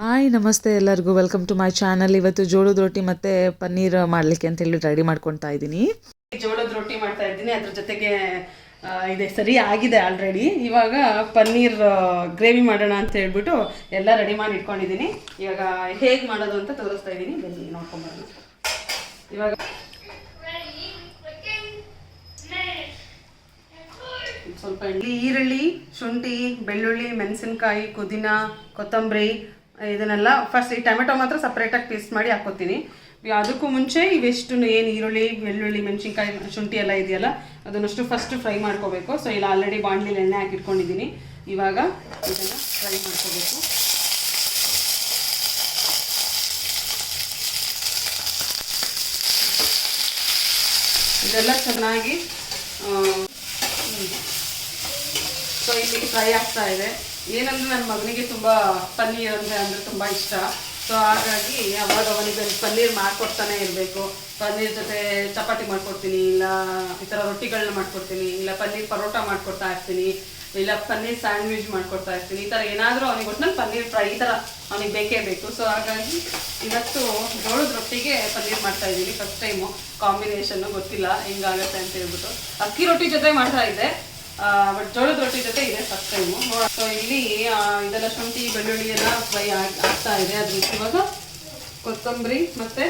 Hi ನಮಸ್ತೆ ಎಲ್ಲರಿಗೂ welcome to my channel. ಇವತ್ತು ಜೋಳದ ರೊಟ್ಟಿ ಮತ್ತು ಪನ್ನೀರ್ ಮಾಡಲಿಕ್ಕೆ ಅಂತ ಹೇಳಿ ರೆಡಿ ಮಾಡ್ಕೊತಾ ಇದ್ದೀನಿ. ಜೋಳದ ರೊಟ್ಟಿ ಮಾಡ್ತಾ ಇದ್ದೀನಿ. ಅದ್ರ ಜೊತೆಗೆ ಇದೆ ಸರಿ ಆಗಿದೆ ಆಲ್ರೆಡಿ. ಇವಾಗ ಪನ್ನೀರ್ ಗ್ರೇವಿ ಮಾಡೋಣ ಅಂತ ಹೇಳ್ಬಿಟ್ಟು ಎಲ್ಲ ರೆಡಿ ಮಾಡಿ ಇಟ್ಕೊಂಡಿದ್ದೀನಿ. ಇವಾಗ ಹೇಗೆ ಮಾಡೋದು ಅಂತ ತೋರಿಸ್ತಾ ಇದ್ದೀನಿ, ಬನ್ನಿ ನೋಡ್ಕೊಂಬರೋಣ. ಇವಾಗ ಸ್ವಲ್ಪ ಈರುಳ್ಳಿ, ಶುಂಠಿ, ಬೆಳ್ಳುಳ್ಳಿ, ಮೆಣಸಿನ್ಕಾಯಿ, ಪುದೀನ, ಕೊತ್ತಂಬರಿ ಇದನ್ನೆಲ್ಲ ಫಸ್ಟ್ ಈ ಟೊಮೆಟೊ ಮಾತ್ರ ಸಪ್ರೇಟಾಗಿ ಪೀಸ್ ಮಾಡಿ ಹಾಕೋತೀನಿ. ಅದಕ್ಕೂ ಮುಂಚೆ ಇವೆಷ್ಟು ಏನು ಈರುಳ್ಳಿ, ಬೆಳ್ಳುಳ್ಳಿ, ಮೆಣಸಿನ್ಕಾಯಿ, ಶುಂಠಿ ಎಲ್ಲ ಇದೆಯಲ್ಲ ಅದನ್ನಷ್ಟು ಫಸ್ಟ್ ಫ್ರೈ ಮಾಡ್ಕೋಬೇಕು. ಸೊ ಇಲ್ಲ ಆಲ್ರೆಡಿ ಬಾಣಲಿಲಿ ಎಣ್ಣೆ ಹಾಕಿಟ್ಕೊಂಡಿದ್ದೀನಿ. ಇವಾಗ ಇದನ್ನು ಫ್ರೈ ಮಾಡ್ಕೋಬೇಕು. ಇದೆಲ್ಲ ಚೆನ್ನಾಗಿ ಸೊ ಇಲ್ಲಿ ಫ್ರೈ ಆಗ್ತಾ ಇದೆ. ಏನಂದ್ರೆ ನನ್ನ ಮಗನಿಗೆ ತುಂಬ ಪನ್ನೀರ್ ಅಂದರೆ ತುಂಬ ಇಷ್ಟ. ಸೊ ಹಾಗಾಗಿ ಅವಾಗ ಅವನಿಗೆ ಪನ್ನೀರ್ ಮಾಡಿಕೊಡ್ತಾನೆ ಇರಬೇಕು. ಪನ್ನೀರ್ ಜೊತೆ ಚಪಾತಿ ಮಾಡ್ಕೊಡ್ತೀನಿ, ಇಲ್ಲ ಈ ಥರ ರೊಟ್ಟಿಗಳನ್ನ ಮಾಡ್ಕೊಡ್ತೀನಿ, ಇಲ್ಲ ಪನ್ನೀರ್ ಪರೋಟ ಮಾಡ್ಕೊಡ್ತಾ ಇರ್ತೀನಿ, ಇಲ್ಲ ಪನ್ನೀರ್ ಸ್ಯಾಂಡ್ವಿಚ್ ಮಾಡ್ಕೊಡ್ತಾ ಇರ್ತೀನಿ. ಈ ಥರ ಏನಾದರೂ ಅವನಿಗೆ ಒಟ್ಟಿನಲ್ಲಿ ಪನ್ನೀರ್ ಫ್ರೈ ಈ ಥರ ಅವನಿಗೆ ಬೇಕೇ ಬೇಕು. ಸೊ ಹಾಗಾಗಿ ಇವತ್ತು ಜೋಳದ ರೊಟ್ಟಿಗೆ ಪನ್ನೀರ್ ಮಾಡ್ತಾ ಇದ್ದೀನಿ. ಫಸ್ಟ್ ಟೈಮು ಕಾಂಬಿನೇಷನ್ನು ಗೊತ್ತಿಲ್ಲ ಹೆಂಗಾಗತ್ತೆ ಅಂತ ಹೇಳ್ಬಿಟ್ಟು. ಅಕ್ಕಿ ರೊಟ್ಟಿ ಜೊತೆ ಮಾಡ್ತಾ ಇದ್ದೆ, ಬಟ್ ಜೋಳದ ರೊಟ್ಟಿ ಜೊತೆ ಇದೆ ಫಸ್ಟ್ ಟೈಮು. ಸೊ ಇಲ್ಲಿ ಇದೆಲ್ಲ ಶುಂಠಿ, ಬೆಳ್ಳುಳ್ಳಿ ಎಲ್ಲ ಫ್ರೈ ಆಗ್ತಾ ಇದೆ. ಅದ್ರ ಇವಾಗ ಕೊತ್ತಂಬರಿ ಮತ್ತೆ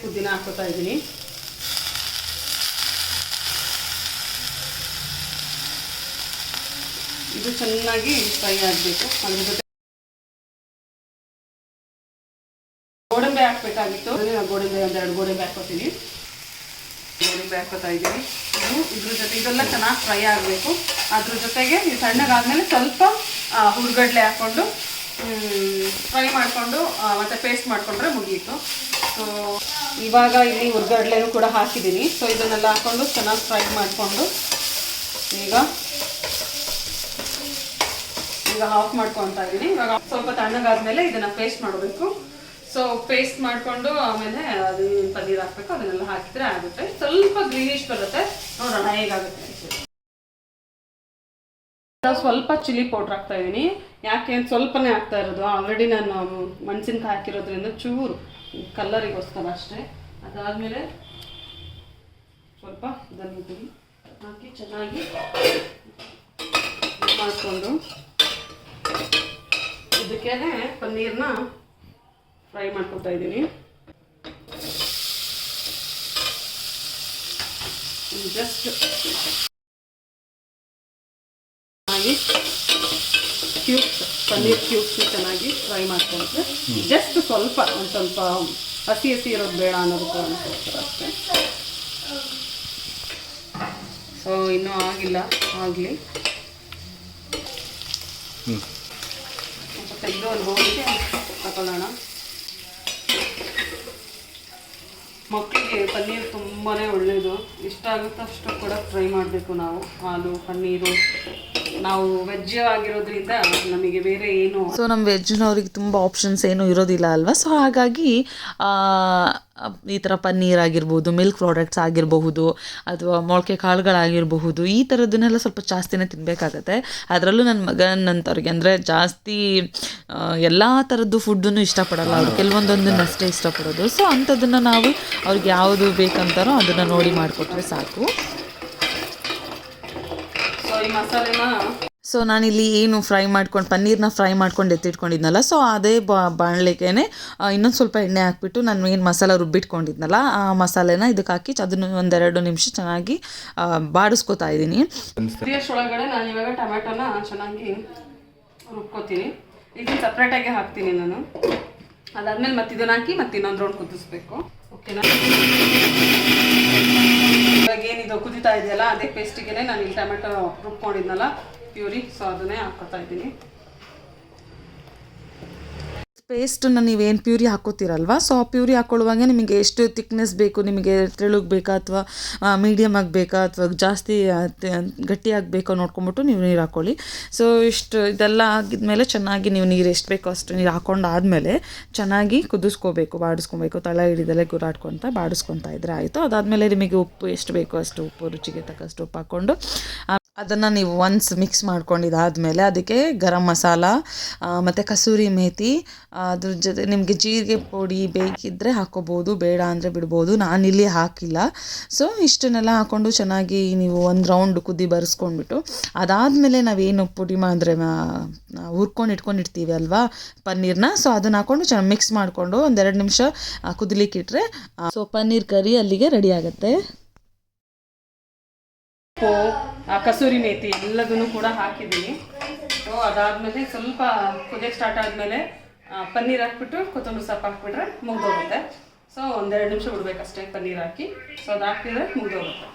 ಪುದೀನ ಹಾಕೋತಾ ಇದ್ದೀನಿ. ಇದು ಚೆನ್ನಾಗಿ ಫ್ರೈ ಆಗಬೇಕು. ಅದ್ರ ಜೊತೆ ಗೋಡಂಬಿ ಹಾಕ್ಬೇಕಾಗಿತ್ತು, ನಾನು ಗೋಡಂಬಿ ಒಂದೆರಡು ಗೋಡಂಬಿ ಹಾಕೋತೀನಿ. ಗೋಡಂಬಿ ಹಾಕೋತಾ ಇದ್ದೀನಿ. ಇದ್ರ ಜೊತೆ ಇದೆಲ್ಲ ಚೆನ್ನಾಗಿ ಫ್ರೈ ಆಗಬೇಕು. ಅದ್ರ ಜೊತೆಗೆ ಇದು ತಣ್ಣಗಾದ್ಮೇಲೆ ಸ್ವಲ್ಪ ಹುರ್ಗಡ್ಲೆ ಹಾಕ್ಕೊಂಡು ಫ್ರೈ ಮಾಡಿಕೊಂಡು ಮತ್ತೆ ಪೇಸ್ಟ್ ಮಾಡಿಕೊಂಡ್ರೆ ಮುಗೀತು. ಸೊ ಇವಾಗ ಇಲ್ಲಿ ಹುರ್ಗಡ್ಲೆನೂ ಕೂಡ ಹಾಕಿದ್ದೀನಿ. ಸೊ ಇದನ್ನೆಲ್ಲ ಹಾಕ್ಕೊಂಡು ಚೆನ್ನಾಗಿ ಫ್ರೈ ಮಾಡಿಕೊಂಡು ಈಗ ಆಫ್ ಮಾಡ್ಕೊತಾ ಇದ್ದೀನಿ. ಇವಾಗ ಸ್ವಲ್ಪ ತಣ್ಣಗಾದ್ಮೇಲೆ ಇದನ್ನು ಪೇಸ್ಟ್ ಮಾಡಬೇಕು. ಸೊ ಪೇಸ್ಟ್ ಮಾಡಿಕೊಂಡು ಆಮೇಲೆ ಅದು ಪನ್ನೀರ್ ಹಾಕಬೇಕು. ಅದನ್ನೆಲ್ಲ ಹಾಕಿದ್ರೆ ಆಗುತ್ತೆ. ಸ್ವಲ್ಪ ಗ್ರೀನಿಶ್ ಬರುತ್ತೆ, ನೋಡೋಣ ಹೇಗಾಗುತ್ತೆ. ಸ್ವಲ್ಪ ಚಿಲ್ಲಿ ಪೌಡ್ರ್ ಹಾಕ್ತಾ ಇದ್ದೀನಿ. ಯಾಕೆ ಸ್ವಲ್ಪನೇ ಹಾಕ್ತಾ ಇರೋದು, ಆಲ್ರೆಡಿ ನಾನು ಮೆಣಸಿನ್ಕಾಯಿ ಹಾಕಿರೋದ್ರಿಂದ ಚೂರು ಕಲ್ಲರಿಗೋಸ್ಕರ ಅಷ್ಟೇ. ಅದಾದಮೇಲೆ ಸ್ವಲ್ಪ ಧನಿಯಾ ಪುಡಿ ಹಾಕಿ ಚೆನ್ನಾಗಿ ಮಾಡಿಕೊಂಡು ಇದಕ್ಕೆ ಪನ್ನೀರ್ನ ಫ್ರೈ ಮಾಡ್ಕೊತಾ ಇದ್ದೀನಿ. ಜಸ್ಟ್ ಚೆನ್ನಾಗಿ ಪನ್ನೀರ್ ಕ್ಯೂಬ್ಸ್ ಚೆನ್ನಾಗಿ ಫ್ರೈ ಮಾಡ್ಕೊಂಡ್ರೆ ಜಸ್ಟ್ ಸ್ವಲ್ಪ ಒಂದು ಸ್ವಲ್ಪ ಹಸಿ ಇರೋದು ಬೇಡ ಅನ್ನೋದಕ್ಕೋಸ್ಕರ ಅಷ್ಟೇ. ಸೊ ಇನ್ನೂ ಆಗಿಲ್ಲ, ಆಗಲಿ. ಸ್ವಲ್ಪ ತೆಗೆದು ಒಂದು ಬೌಲಿಗೆ ತಗೊಳ್ಳೋಣ. ಮಕ್ಕಳಿಗೆ ಪನ್ನೀರ್ ತುಂಬಾ ಒಳ್ಳೆಯದು. ಇಷ್ಟ ಆಗುತ್ತೋ ಅಷ್ಟು ಕೂಡ ಫ್ರೈ ಮಾಡಬೇಕು ನಾವು. ಹಾಲು ಪನ್ನೀರು ನಾವು ವೆಜ್ ಆಗಿರೋದ್ರಿಂದ ನಮಗೆ ಬೇರೆ ಏನು, ಸೊ ನಮ್ಮ ವೆಜ್ನವ್ರಿಗೆ ತುಂಬ ಆಪ್ಷನ್ಸ್ ಏನೂ ಇರೋದಿಲ್ಲ ಅಲ್ವಾ. ಸೊ ಹಾಗಾಗಿ ಈ ಥರ ಪನ್ನೀರ್ ಆಗಿರ್ಬೋದು, ಮಿಲ್ಕ್ ಪ್ರಾಡಕ್ಟ್ಸ್ ಆಗಿರಬಹುದು, ಅಥವಾ ಮೊಳಕೆ ಕಾಳುಗಳಾಗಿರಬಹುದು, ಈ ಥರದ್ದನ್ನೆಲ್ಲ ಸ್ವಲ್ಪ ಜಾಸ್ತಿನೇ ತಿನ್ನಬೇಕಾಗತ್ತೆ. ಅದರಲ್ಲೂ ನನ್ನ ಮಗನಂತವ್ರಿಗೆ ಅಂದರೆ ಜಾಸ್ತಿ ಎಲ್ಲ ಥರದ್ದು ಫುಡ್ಡನ್ನು ಇಷ್ಟಪಡಲ್ಲ ಅವರು, ಕೆಲವೊಂದೊಂದನ್ನಷ್ಟೇ ಇಷ್ಟಪಡೋದು. ಸೊ ಅಂಥದ್ದನ್ನು ನಾವು ಅವ್ರಿಗೆ ಯಾವುದು ಬೇಕಂತಾರೋ ಅದನ್ನು ನೋಡಿ ಮಾಡಿಕೊಟ್ರೆ ಸಾಕು. ಸೊ ಈ ಮಸಾಲೆನ ಸೊ ನಾನಿಲ್ಲಿ ಏನು ಪನ್ನೀರ್ನ ಫ್ರೈ ಮಾಡ್ಕೊಂಡು ಎತ್ತಿಟ್ಕೊಂಡಿದ್ನಲ್ಲ, ಸೊ ಅದೇ ಬಾಣಲೆಗೇನೆ ಇನ್ನೊಂದು ಸ್ವಲ್ಪ ಎಣ್ಣೆ ಹಾಕ್ಬಿಟ್ಟು ನಾನು ಏನು ಮಸಾಲ ರುಬ್ಬಿಟ್ಕೊಂಡಿದ್ನಲ್ಲ ಆ ಮಸಾಲೆನ ಇದಕ್ಕೆ ಹಾಕಿ ಅದನ್ನು ಒಂದೆರಡು ನಿಮಿಷ ಚೆನ್ನಾಗಿ ಬಾಡಿಸ್ಕೊತಾ ಇದ್ದೀನಿ. ಒಳಗಡೆ ನಾನು ಇವಾಗ ಟೊಮೆಟೊನ ಚೆನ್ನಾಗಿ ರುಬ್ಕೋತೀನಿ. ಇದನ್ನು ಸಪ್ರೇಟಾಗಿ ಹಾಕ್ತೀನಿ ನಾನು. ಅದಾದ್ಮೇಲೆ ಮತ್ತೆ ಇದನ್ನ ಹಾಕಿ ಮತ್ತೆ ಇನ್ನೊಂದು ರೌಂಡ್ ಕುದಿಸ್ಬೇಕು. ಓಕೆನಾ? ಇವಾಗ ಏನಿದು ಕುದಿತಾ ಇದೆಯಲ್ಲ ಅದೇ ಪೇಸ್ಟಿಗೆ ನಾನು ಇಲ್ಲಿ ಟೊಮೆಟೊ ರುಬ್ಕೊಂಡಿದ್ನಲ್ಲ ಪ್ಯೂರಿ, ಸೊ ಅದನ್ನೇ ಹಾಕೋತಾ ಇದ್ದೀನಿ. ಪೇಸ್ಟನ್ನು ನೀವೇನು ಪ್ಯೂರಿ ಹಾಕೋತೀರಲ್ವ, ಸೊ ಆ ಪ್ಯೂರಿ ಹಾಕ್ಕೊಳ್ಳುವಾಗೆ ನಿಮಗೆ ಎಷ್ಟು ತಿಕ್ನೆಸ್ ಬೇಕು, ನಿಮಗೆ ತೆಳುಗೆ ಬೇಕಾ ಅಥವಾ ಮೀಡಿಯಮ್ ಆಗಬೇಕಾ ಅಥವಾ ಜಾಸ್ತಿ ಗಟ್ಟಿಯಾಗಬೇಕೋ ನೋಡ್ಕೊಂಬಿಟ್ಟು ನೀವು ನೀರು ಹಾಕ್ಕೊಳ್ಳಿ. ಸೊ ಇಷ್ಟು ಇದೆಲ್ಲ ಆಗಿದ್ಮೇಲೆ ಚೆನ್ನಾಗಿ ನೀವು ನೀರು ಎಷ್ಟು ಬೇಕೋ ಅಷ್ಟು ನೀರು ಹಾಕ್ಕೊಂಡಾದಮೇಲೆ ಚೆನ್ನಾಗಿ ಕುದಿಸ್ಕೋಬೇಕು, ಬಾಡಿಸ್ಕೊಬೇಕು. ತಳ ಹಿಡಿದಲ್ಲೇ ಗುರಾಡ್ಕೊತ ಬಾಡಿಸ್ಕೊತಾ ಇದ್ರೆ ಆಯಿತು. ಅದಾದಮೇಲೆ ನಿಮಗೆ ಉಪ್ಪು ಎಷ್ಟು ಬೇಕೋ ಅಷ್ಟು ಉಪ್ಪು, ರುಚಿಗೆ ತಕ್ಕಷ್ಟು ಉಪ್ಪು ಹಾಕ್ಕೊಂಡು ಅದನ್ನು ನೀವು ಒನ್ಸ್ ಮಿಕ್ಸ್ ಮಾಡ್ಕೊಂಡಿದ್ದಾದಮೇಲೆ ಅದಕ್ಕೆ ಗರಂ ಮಸಾಲ ಮತ್ತು ಕಸೂರಿ ಮೇಥಿ, ಅದ್ರ ಜೊತೆ ನಿಮಗೆ ಜೀರಿಗೆ ಪುಡಿ ಬೇಕಿದ್ದರೆ ಹಾಕ್ಕೋಬೋದು, ಬೇಡ ಅಂದರೆ ಬಿಡ್ಬೋದು. ನಾನಿಲ್ಲಿ ಹಾಕಿಲ್ಲ. ಸೊ ಇಷ್ಟನ್ನೆಲ್ಲ ಹಾಕ್ಕೊಂಡು ಚೆನ್ನಾಗಿ ನೀವು ಒಂದು ರೌಂಡ್ ಕುದಿ ಬರೆಸ್ಕೊಂಡ್ಬಿಟ್ಟು ಅದಾದಮೇಲೆ ನಾವೇನು ಪುಡಿ ಅಂದರೆ ಹುರ್ಕೊಂಡು ಅಲ್ವಾ ಪನ್ನೀರ್ನ, ಸೊ ಅದನ್ನು ಹಾಕ್ಕೊಂಡು ಚೆನ್ನಾಗಿ ಮಿಕ್ಸ್ ಮಾಡಿಕೊಂಡು ಒಂದೆರಡು ನಿಮಿಷ ಕುದಿಲಿಕ್ಕಿಟ್ರೆ ಸೊ ಪನ್ನೀರ್ ಕರಿ ಅಲ್ಲಿಗೆ ರೆಡಿ ಆಗುತ್ತೆ. ಕಸೂರಿ ಮೇಥಿ ಎಲ್ಲದನ್ನು ಕೂಡ ಹಾಕಿದ್ದೀನಿ. ಸೊ ಅದಾದಮೇಲೆ ಸ್ವಲ್ಪ ಕುದಿಯೋಕ್ಕೆ ಸ್ಟಾರ್ಟ್ ಆದಮೇಲೆ ಪನ್ನೀರ್ ಹಾಕ್ಬಿಟ್ಟು ಕೊತ್ತಂಬರಿ ಸೊಪ್ಪು ಹಾಕ್ಬಿಟ್ರೆ ಮುಗ್ದೋಗುತ್ತೆ. ಸೊ ಒಂದೆರಡು ನಿಮಿಷ ಬಿಡ್ಬೇಕಷ್ಟೇ ಪನ್ನೀರ್ ಹಾಕಿ. ಸೊ ಅದು ಹಾಕಿದ್ರೆ ಮುಗ್ದೋಗುತ್ತೆ.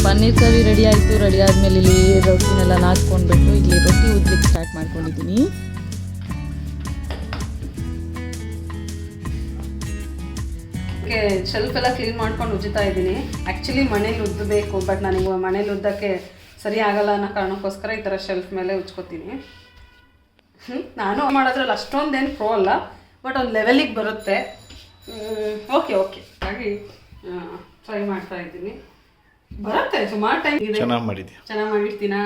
ಪನ್ನೀರ್ ಕರಿ ರೆಡಿ ಆಯಿತು. ರೆಡಿ ಆದಮೇಲೆ ಇಲ್ಲಿ ರೊಟ್ಟಿನೆಲ್ಲ ನಾದ್ಕೊಂಡ್ಬಿಟ್ಟು ಇಲ್ಲಿ ರೊಟ್ಟಿ ಉದ್ಲಿಕ್ಕೆ ಸ್ಟಾರ್ಟ್ ಮಾಡ್ಕೊಂಡಿದ್ದೀನಿ. ಶೆಲ್ಫ್ ಎಲ್ಲ ಕ್ಲೀನ್ ಮಾಡ್ಕೊಂಡು ಉಜ್ಜುತ್ತಾ ಇದ್ದೀನಿ. ಆ್ಯಕ್ಚುಲಿ ಮನೇಲಿ ಉದ್ದಬೇಕು, ಬಟ್ ನನಗೆ ಮನೇಲಿ ಉದ್ದಕ್ಕೆ ಸರಿ ಆಗಲ್ಲ ಅನ್ನೋ ಕಾರಣಕ್ಕೋಸ್ಕರ ಈ ಥರ ಶೆಲ್ಫ್ ಮೇಲೆ ಉಜ್ಕೋತೀನಿ. ನಾನು ಮಾಡೋದ್ರಲ್ಲಿ ಅಷ್ಟೊಂದೇನು ಪ್ರೋ ಅಲ್ಲ, ಬಟ್ ಒಂದು ಲೆವೆಲಿಗೆ ಬರುತ್ತೆ. ಓಕೆ ಹಾಗಾಗಿ ಟ್ರೈ ಮಾಡ್ತಾ ಇದ್ದೀನಿ. ಬರುತ್ತೆ, ಸುಮಾರು ಟೈಮ್ ಇದೆ. ಚೆನ್ನಾಗಿ ಮಾಡಿರ್ತೀನಾ?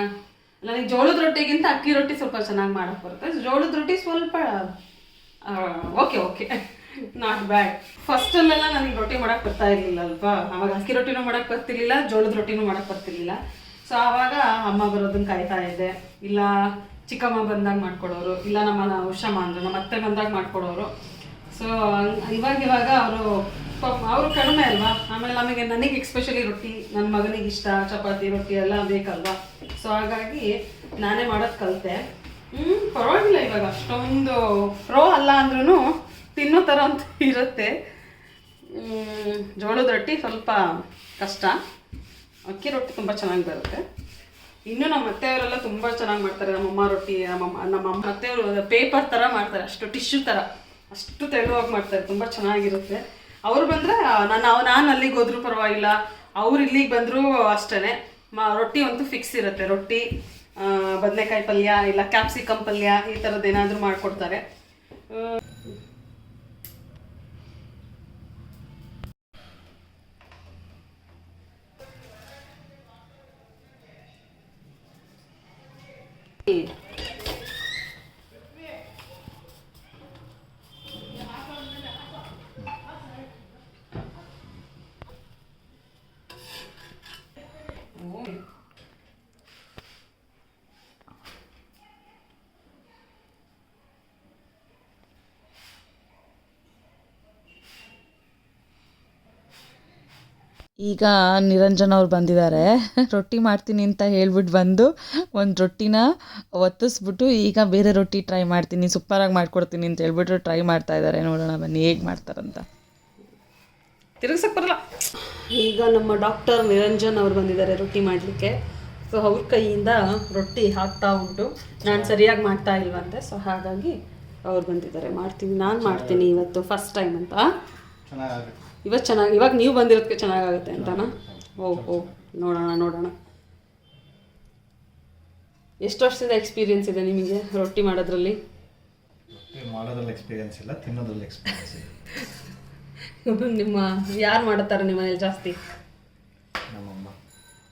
ನನಗೆ ಜೋಳದ ರೊಟ್ಟಿಗಿಂತ ಅಕ್ಕಿ ರೊಟ್ಟಿ ಸ್ವಲ್ಪ ಚೆನ್ನಾಗಿ ಮಾಡೋಕ್ಕೆ ಬರುತ್ತೆ. ಜೋಳದ ರೊಟ್ಟಿ ಸ್ವಲ್ಪ ಓಕೆ ನಾಟ್ ಬ್ಯಾಡ್. ಫಸ್ಟಲ್ಲೆಲ್ಲ ನನಗೆ ರೊಟ್ಟಿ ಮಾಡೋಕ್ಕೆ ಬರ್ತಾ ಇರಲಿಲ್ಲ ಅಲ್ವಾ. ಆವಾಗ ಅಕ್ಕಿ ರೊಟ್ಟಿನೂ ಮಾಡೋಕ್ಕೆ ಬರ್ತಿರ್ಲಿಲ್ಲ, ಜೋಳದ ರೊಟ್ಟಿನೂ ಮಾಡೋಕ್ಕೆ ಬರ್ತಿರ್ಲಿಲ್ಲ. ಸೊ ಆವಾಗ ಅಮ್ಮ ಬರೋದನ್ನ ಕಾಯ್ತಾ ಇದ್ದೆ, ಇಲ್ಲ ಚಿಕ್ಕಮ್ಮ ಬಂದಾಗ ಮಾಡ್ಕೊಡೋರು, ಇಲ್ಲ ನಮ್ಮ ಉಷಮ್ಮ ಅಂದ್ರೆ ನಮ್ಮ ಅತ್ತೆ ಬಂದಾಗ ಮಾಡ್ಕೊಡೋರು. ಸೊ ಇವಾಗ ಅವರು ಕಡಿಮೆ ಅಲ್ವಾ. ಆಮೇಲೆ ನನಗೆ ಎಕ್ಸ್ಪೆಷಲಿ ರೊಟ್ಟಿ, ನನ್ನ ಮಗನಿಗೆ ಇಷ್ಟ, ಚಪಾತಿ ರೊಟ್ಟಿ ಎಲ್ಲ ಬೇಕಲ್ವಾ. ಸೊ ಹಾಗಾಗಿ ನಾನೇ ಮಾಡೋದು ಕಲಿತೆ. ಪರವಾಗಿಲ್ಲ, ಇವಾಗ ಅಷ್ಟೊಂದು ಪ್ರೋ ಅಲ್ಲ ಅಂದ್ರೂ ತಿನ್ನೋ ಥರ ಅಂತ ಇರುತ್ತೆ. ಜೋಳದ ರೊಟ್ಟಿ ಸ್ವಲ್ಪ ಕಷ್ಟ, ಅಕ್ಕಿ ರೊಟ್ಟಿ ತುಂಬ ಚೆನ್ನಾಗಿ ಬರುತ್ತೆ. ಇನ್ನು ನಮ್ಮ ಅತ್ತೆಯವರೆಲ್ಲ ತುಂಬ ಚೆನ್ನಾಗಿ ಮಾಡ್ತಾರೆ. ನಮ್ಮಮ್ಮ ರೊಟ್ಟಿ, ನಮ್ಮ ಅತ್ತೆಯವರು ಪೇಪರ್ ಥರ ಮಾಡ್ತಾರೆ, ಅಷ್ಟು ಟಿಶ್ಯೂ ಥರ ಅಷ್ಟು ತೆಳುವಾಗಿ ಮಾಡ್ತಾರೆ, ತುಂಬ ಚೆನ್ನಾಗಿರುತ್ತೆ. ಅವ್ರು ಬಂದರೆ ನಾನು ಅಲ್ಲಿಗೆ ಹೋದ್ರೂ ಪರವಾಗಿಲ್ಲ, ಅವ್ರು ಇಲ್ಲಿಗೆ ಬಂದರೂ ಅಷ್ಟೇ. ರೊಟ್ಟಿ ಅಂತೂ ಫಿಕ್ಸ್ ಇರುತ್ತೆ. ರೊಟ್ಟಿ, ಬದನೆಕಾಯಿ ಪಲ್ಯ, ಇಲ್ಲ ಕ್ಯಾಪ್ಸಿಕಮ್ ಪಲ್ಯ, ಈ ಥರದ್ದು ಏನಾದರೂ ಮಾಡಿಕೊಡ್ತಾರೆ. ಈಗ ನಿರಂಜನ್ ಅವ್ರು ಬಂದಿದ್ದಾರೆ. ರೊಟ್ಟಿ ಮಾಡ್ತೀನಿ ಅಂತ ಹೇಳ್ಬಿಟ್ಟು ಬಂದು ಒಂದು ರೊಟ್ಟಿನ ಒತ್ತಿಸ್ಬಿಟ್ಟು ಈಗ ಬೇರೆ ರೊಟ್ಟಿ ಟ್ರೈ ಮಾಡ್ತೀನಿ, ಸೂಪರಾಗಿ ಮಾಡ್ಕೊಡ್ತೀನಿ ಅಂತ ಹೇಳ್ಬಿಟ್ಟು ಟ್ರೈ ಮಾಡ್ತಾ ಇದ್ದಾರೆ. ನೋಡೋಣ ಬನ್ನಿ ಹೇಗೆ ಮಾಡ್ತಾರಂತ. ತಿರುಗಿಸಕ್ಕೆ ಬರಲ್ಲ. ಈಗ ನಮ್ಮ ಡಾಕ್ಟರ್ ನಿರಂಜನ್ ಅವ್ರು ಬಂದಿದ್ದಾರೆ ರೊಟ್ಟಿ ಮಾಡಲಿಕ್ಕೆ. ಸೊ ಅವ್ರ ಕೈಯಿಂದ ರೊಟ್ಟಿ ಹಾಕ್ತಾ ಉಂಟು. ನಾನು ಸರಿಯಾಗಿ ಮಾಡ್ತಾ ಇಲ್ವಂತೆ, ಸೊ ಹಾಗಾಗಿ ಅವ್ರು ಬಂದಿದ್ದಾರೆ. ನಾನು ಮಾಡ್ತೀನಿ ಇವತ್ತು ಫಸ್ಟ್ ಟೈಮ್ ಅಂತ. ಇವಾಗ ನೀವು ಬಂದಿರೋದಕ್ಕೆ ಚೆನ್ನಾಗಾಗುತ್ತೆ ಅಂತನಾ? ಓಹೋ, ನೋಡೋಣ. ಎಷ್ಟು ವರ್ಷದ ಎಕ್ಸ್ಪೀರಿಯನ್ಸ್ ಇದೆ ನಿಮಗೆ ರೊಟ್ಟಿ ಮಾಡೋದ್ರಲ್ಲಿ? ಎಕ್ಸ್ಪೀರಿಯನ್ಸ್ ಇಲ್ಲ, ತಿನ್ನೋದ್ರಲ್ಲಿ ಎಕ್ಸ್ಪೀರಿಯನ್ಸ್ ಇದೆ. ನಿಮ್ಮ ಯಾರು ಮಾಡುತ್ತಾರೆ ನಿಮ್ಮ ಮನೇಲಿ ಜಾಸ್ತಿ?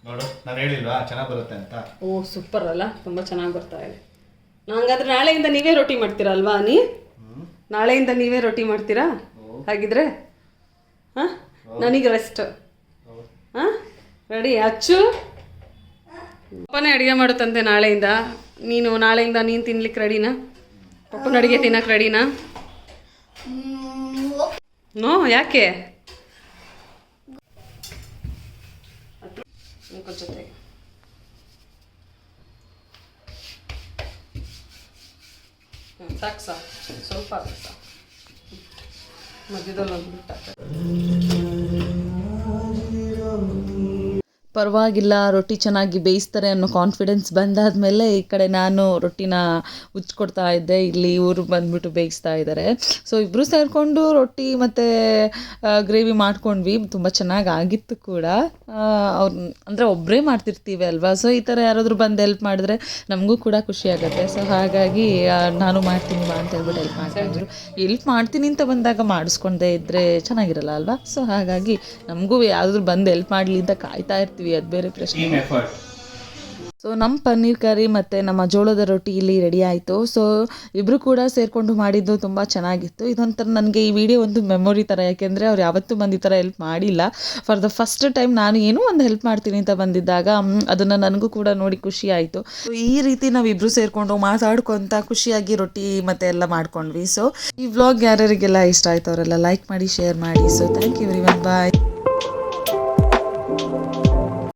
ನೋಡು ನಾನು ಹೇಳಿಲ್ವಾ ಚೆನ್ನಾಗಿ ಬರುತ್ತೆ ಅಂತ. ಓ ಸೂಪರ್ ಅಲ್ಲ, ತುಂಬ ಚೆನ್ನಾಗಿ ಬರ್ತಾ ಇದೆ. ಹಂಗಾದ್ರೆ ನಾಳೆಯಿಂದ ನೀವೇ ರೊಟ್ಟಿ ಮಾಡ್ತೀರಾ ಅಲ್ವಾ ನಾಳೆಯಿಂದ ನೀವೇ ರೊಟ್ಟಿ ಮಾಡ್ತೀರಾ ಹಾಗಿದ್ರೆ? ಹಾಂ, ನನಗೆ ರೆಸ್ಟ್. ಹಾಂ, ರೆಡಿ ಅಚ್ಚು? ಪಪ್ಪನೇ ಅಡುಗೆ ಮಾಡುತ್ತಂತೆ ನಾಳೆಯಿಂದ. ನಾಳೆಯಿಂದ ನೀನು ತಿನ್ಲಿಕ್ಕೆ ರೆಡಿನಾ? ಪಪ್ಪನ ಅಡುಗೆ ತಿನ್ನಕ್ಕೆ ರೆಡಿನಾ? ನೋ, ಯಾಕೆ? ಜೊತೆ ಸಾಕು ಸ್ವಲ್ಪ ಮಧ್ಯದಲ್ಲಿ ಒಂದು ಬಿಟ್ಟು ಪರವಾಗಿಲ್ಲ, ರೊಟ್ಟಿ ಚೆನ್ನಾಗಿ ಬೇಯಿಸ್ತಾರೆ ಅನ್ನೋ ಕಾನ್ಫಿಡೆನ್ಸ್ ಬಂದಾದಮೇಲೆ ಈ ಕಡೆ ನಾನು ರೊಟ್ಟಿನ ಉಚ್ಕೊಡ್ತಾ ಇದ್ದೆ. ಇಲ್ಲಿ ಇವರು ಬಂದುಬಿಟ್ಟು ಬೇಯಿಸ್ತಾ ಇದ್ದಾರೆ. ಸೊ ಇಬ್ಬರು ಸೇರಿಕೊಂಡು ರೊಟ್ಟಿ ಮತ್ತು ಗ್ರೇವಿ ಮಾಡ್ಕೊಂಡ್ವಿ. ತುಂಬ ಚೆನ್ನಾಗಿ ಆಗಿತ್ತು ಕೂಡ. ಅವ್ರು ಅಂದರೆ ಒಬ್ಬರೇ ಮಾಡ್ತಿರ್ತೀವಿ ಅಲ್ವಾ, ಸೊ ಈ ಥರ ಯಾರಾದರೂ ಬಂದು ಹೆಲ್ಪ್ ಮಾಡಿದ್ರೆ ನಮಗೂ ಕೂಡ ಖುಷಿ ಆಗುತ್ತೆ. ಸೊ ಹಾಗಾಗಿ ನಾನು ಮಾಡ್ತೀನಿ ಬಾ ಅಂತ ಹೇಳ್ಬಿಟ್ಟು ಹೆಲ್ಪ್ ಮಾಡ್ತಾಯಿದ್ರು. ಹೆಲ್ಪ್ ಮಾಡ್ತೀನಿ ಅಂತ ಬಂದಾಗ ಮಾಡಿಸ್ಕೊಂಡೇ ಇದ್ದರೆ ಚೆನ್ನಾಗಿರಲ್ಲ ಅಲ್ವಾ. ಸೊ ಹಾಗಾಗಿ ನಮಗೂ ಯಾರಾದರೂ ಬಂದು ಹೆಲ್ಪ್ ಮಾಡಲಿ ಅಂತ ಕಾಯ್ತಾ ಇರ್ತೀವಿ, ಅದು ಬೇರೆ ಪ್ರಶ್ನೆ. ಸೊ ನಮ್ಮ ಪನ್ನೀರ್ ಕರಿ ಮತ್ತು ನಮ್ಮ ಜೋಳದ ರೊಟ್ಟಿ ಇಲ್ಲಿ ರೆಡಿ ಆಯಿತು. ಸೊ ಇಬ್ಬರು ಕೂಡ ಸೇರಿಕೊಂಡು ಮಾಡಿದ್ದು ತುಂಬ ಚೆನ್ನಾಗಿತ್ತು. ಇದೊಂಥರ ನನಗೆ ಈ ವಿಡಿಯೋ ಒಂದು ಮೆಮೊರಿ ಥರ, ಯಾಕೆಂದರೆ ಅವ್ರು ಯಾವತ್ತೂ ಬಂದು ಈ ಥರ ಹೆಲ್ಪ್ ಮಾಡಿಲ್ಲ. ಫಾರ್ ದ ಫಸ್ಟ್ ಟೈಮ್ ನಾನು ಏನೋ ಒಂದು ಹೆಲ್ಪ್ ಮಾಡ್ತೀನಿ ಅಂತ ಬಂದಿದ್ದಾಗ ಅದನ್ನು ನನಗೂ ಕೂಡ ನೋಡಿ ಖುಷಿ ಆಯಿತು. ಸೊ ಈ ರೀತಿ ನಾವು ಇಬ್ಬರು ಸೇರಿಕೊಂಡು ಮಾತಾಡ್ಕೊತ ಖುಷಿಯಾಗಿ ರೊಟ್ಟಿ ಮತ್ತು ಎಲ್ಲ ಮಾಡ್ಕೊಂಡ್ವಿ. ಸೊ ಈ ವ್ಲಾಗ್ ಯಾರ್ಯಾರಿಗೆಲ್ಲ ಇಷ್ಟ ಆಯಿತು ಅವರೆಲ್ಲ ಲೈಕ್ ಮಾಡಿ, ಶೇರ್ ಮಾಡಿ. So thank you everyone, bye.